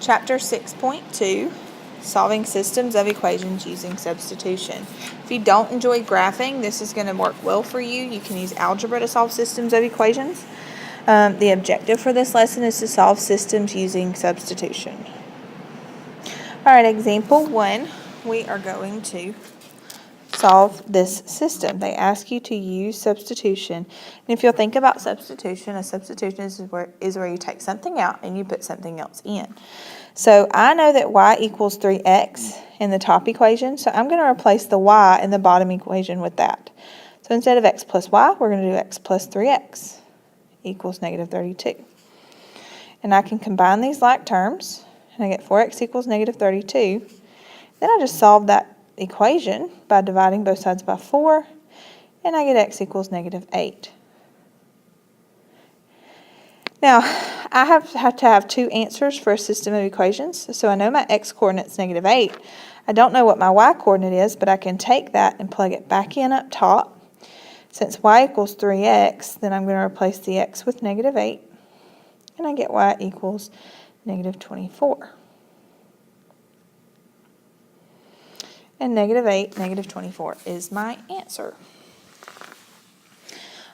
Chapter 6.2, Solving Systems of Equations Using Substitution. If you don't enjoy graphing, this is going to work well for you. You can use algebra to solve systems of equations. The objective for this lesson is to solve systems using substitution. All right, example 1, we are going to solve this system. They ask you to use substitution. And if you'll think about substitution, a substitution is where you take something out and you put something else in. So I know that y equals 3x in the top equation, so I'm going to replace the y in the bottom equation with that. So instead of x plus y, we're going to do x plus 3x equals negative 32. And I can combine these like terms, and I get 4x equals negative 32. Then I just solve that equation by dividing both sides by 4, and I get x equals negative 8. Now, I have to have two answers for a system of equations, so I know my x-coordinate is negative 8. I don't know what my y-coordinate is, but I can take that and plug it back in up top. Since y equals 3x, then I'm going to replace the x with negative 8, and I get y equals negative 24. And negative 8, negative 24 is my answer.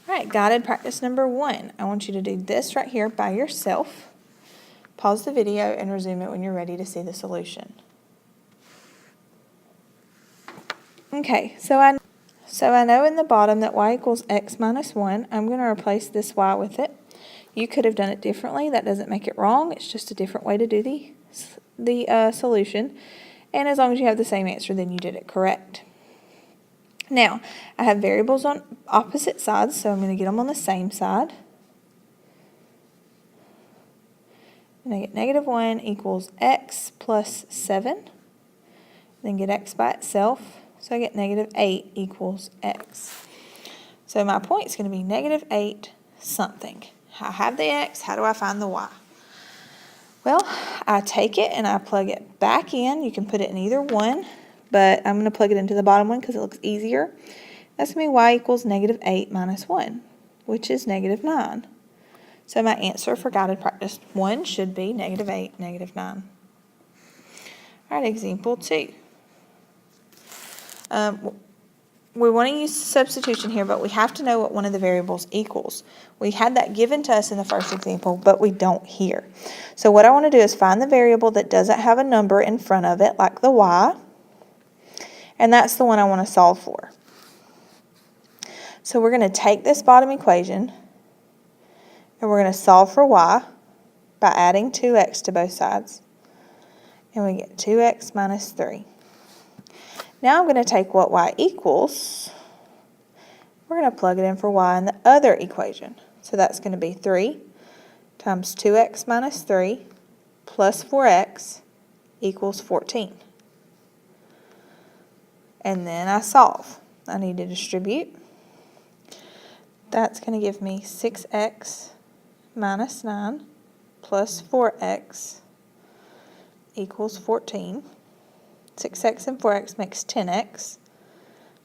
All right, guided practice number 1. I want you to do this right here by yourself. Pause the video and resume it when you're ready to see the solution. Okay, so I know in the bottom that y equals x minus 1. I'm going to replace this y with it. You could have done it differently. That doesn't make it wrong. It's just a different way to do the solution. And as long as you have the same answer, then you did it correct. Now, I have variables on opposite sides, so I'm going to get them on the same side. And I get negative 1 equals x plus 7. Then get x by itself, so I get negative 8 equals x. So my point is going to be negative 8 something. I have the x, how do I find the y? Well, I take it and I plug it back in. You can put it in either one, but I'm going to plug it into the bottom one because it looks easier. That's going to be y equals negative 8 minus 1, which is negative 9. So my answer for guided practice 1 should be negative 8, negative 9. All right, example 2. We want to use substitution here, but we have to know what one of the variables equals. We had that given to us in the first example, but we don't here. So what I want to do is find the variable that doesn't have a number in front of it, like the y, and that's the one I want to solve for. So we're going to take this bottom equation, and we're going to solve for y by adding 2x to both sides, and we get 2x minus 3. Now I'm going to take what y equals, we're going to plug it in for y in the other equation. So that's going to be 3 times 2x minus 3 plus 4x equals 14. And then I solve. I need to distribute. That's going to give me 6x minus 9 plus 4x equals 14. 6x and 4x makes 10x.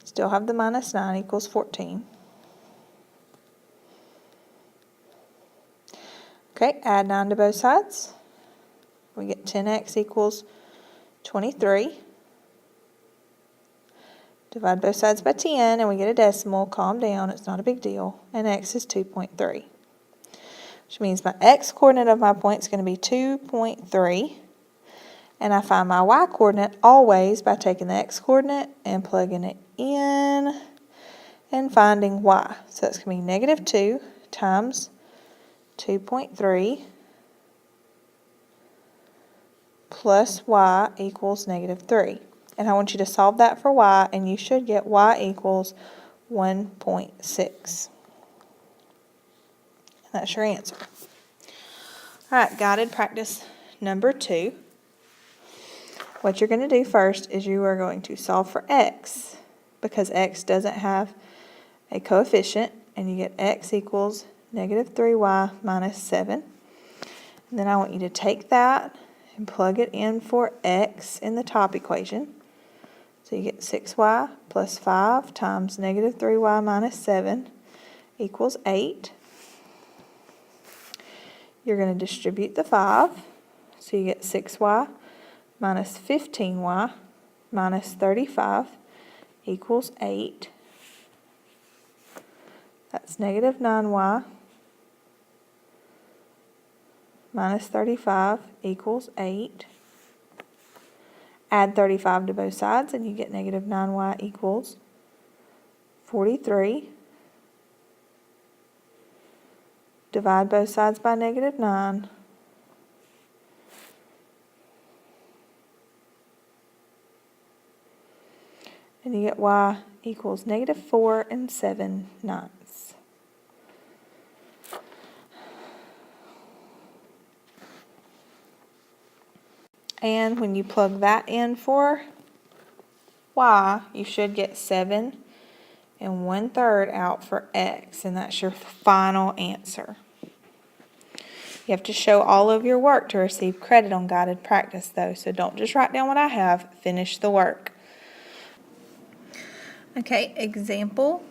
Still have the minus 9 equals 14. Okay, add 9 to both sides. We get 10x equals 23. Divide both sides by 10 and we get a decimal. Calm down, it's not a big deal. And x is 2.3. Which means my x-coordinate of my point is going to be 2.3. And I find my y-coordinate always by taking the x-coordinate and plugging it in and finding y. So that's going to be negative 2 times 2.3 plus y equals negative 3. And I want you to solve that for y, and you should get y equals 1.6. And that's your answer. All right, guided practice number 2. What you're going to do first is you are going to solve for x, because x doesn't have a coefficient, and you get x equals negative 3y minus 7. And then I want you to take that and plug it in for x in the top equation. So you get 6y plus 5 times negative 3y minus 7 equals 8. You're going to distribute the 5. So you get 6y minus 15y minus 35 equals 8. That's negative 9y minus 35 equals 8. Add 35 to both sides and you get negative 9y equals 43. Divide both sides by negative 9. And you get y equals negative 4 7/9. And when you plug that in for y, you should get 7 1/3 out for x, and that's your final answer. You have to show all of your work to receive credit on guided practice though, so don't just write down what I have, finish the work. Okay, example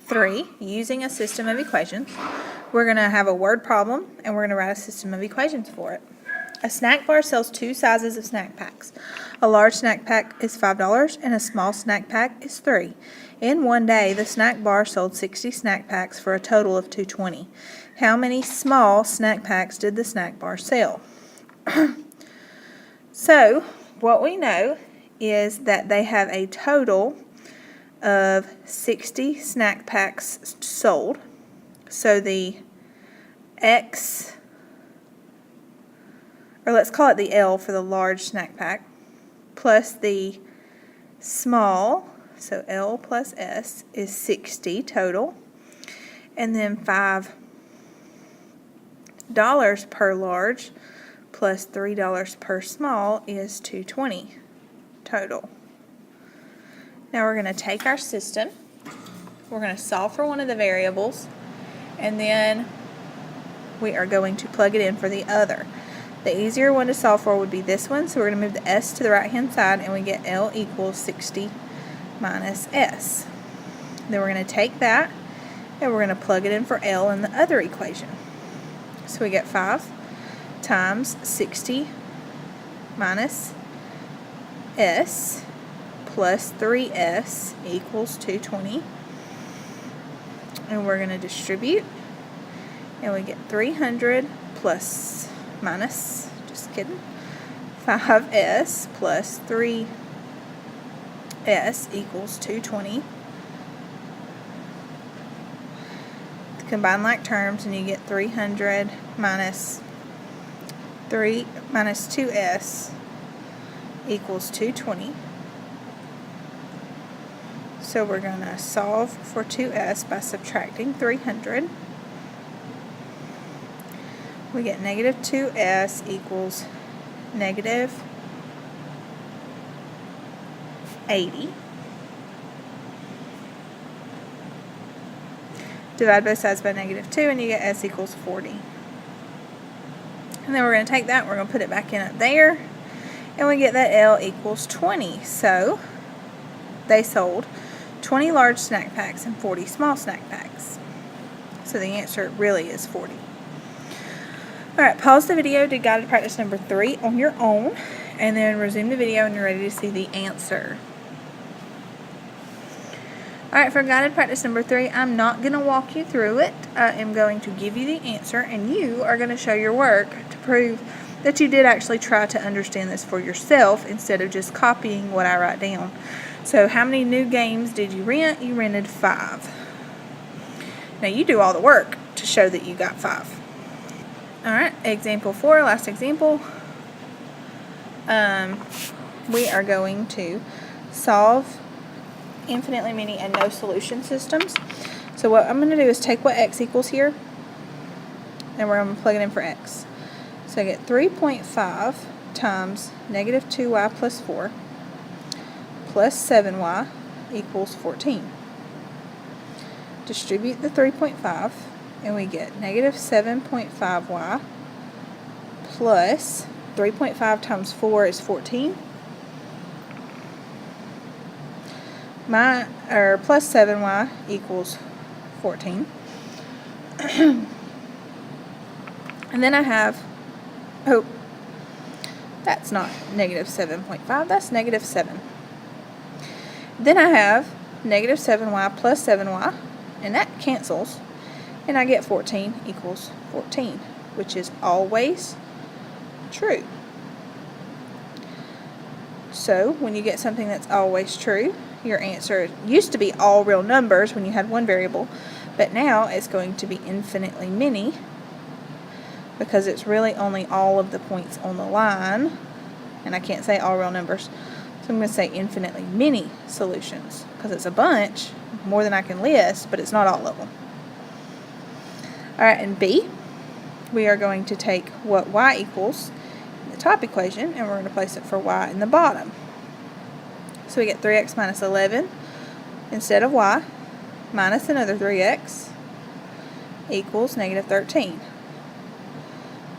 3, using a system of equations. We're going to have a word problem and we're going to write a system of equations for it. A snack bar sells 2 sizes of snack packs. A large snack pack is $5 and a small snack pack is $3. In one day, the snack bar sold 60 snack packs for a total of $2.20. How many small snack packs did the snack bar sell? So, what we know is that they have a total of 60 snack packs sold. So the X, or let's call it the L for the large snack pack, plus the small, so L plus S is 60 total, and then $5 per large plus $3 per small is $2.20 total. Now we're going to take our system, we're going to solve for one of the variables, and then we are going to plug it in for the other. The easier one to solve for would be this one, so we're going to move the S to the right hand side and we get L equals 60 minus S. Then we're going to take that and we're going to plug it in for L in the other equation. So we get 5 times 60 minus S plus 3S equals 2.20. And we're going to distribute, and we get 300 plus minus, just kidding, 5S plus 3S equals 2.20. Combine like terms and you get 300 minus 2S equals 2.20. So we're going to solve for 2S by subtracting 300. We get negative 2S equals negative 80. Divide both sides by negative 2 and you get S equals 40. And then we're going to take that, we're going to put it back in up there, and we get that L equals 20. So they sold 20 large snack packs and 40 small snack packs. So the answer really is 40. Alright, pause the video, do guided practice number 3 on your own, and then resume the video and you're ready to see the answer. Alright, for guided practice number 3, I'm not going to walk you through it. I am going to give you the answer, and you are going to show your work to prove that you did actually try to understand this for yourself instead of just copying what I write down. So how many new games did you rent? You rented 5. Now you do all the work to show that you got 5. Alright, example 4, last example. We are going to solve infinitely many and no solution systems. So what I'm going to do is take what x equals here, and we're going to plug it in for x. So I get 3.5 times negative 2y plus 4 plus 7y equals 14. Distribute the 3.5 and we get negative 7.5y plus 3.5 times 4 is 14. Plus 7y equals 14. And then I have, That's not negative 7.5, that's negative 7. Then I have negative 7y plus 7y, and that cancels, and I get 14 equals 14, which is always true. So when you get something that's always true, your answer used to be all real numbers when you had one variable, but now it's going to be infinitely many because it's really only all of the points on the line, and I can't say all real numbers, so I'm going to say infinitely many solutions because it's a bunch, more than I can list, but it's not all of them. Alright, in B, we are going to take what y equals in the top equation, and we're going to place it for y in the bottom. So we get 3x minus 11 instead of y, minus another 3x equals negative 13.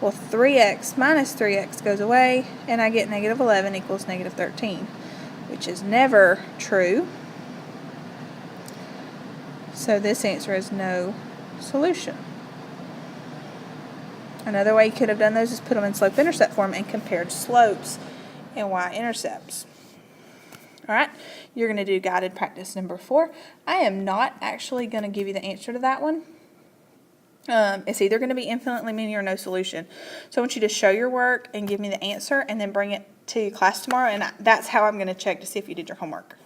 Well, 3x minus 3x goes away, and I get negative 11 equals negative 13, which is never true. So this answer is no solution. Another way you could have done those is put them in slope-intercept form and compared slopes and y-intercepts. Alright, you're going to do guided practice number 4. I am not actually going to give you the answer to that one. It's either going to be infinitely many or no solution. So I want you to show your work and give me the answer and then bring it to class tomorrow, and that's how I'm going to check to see if you did your homework.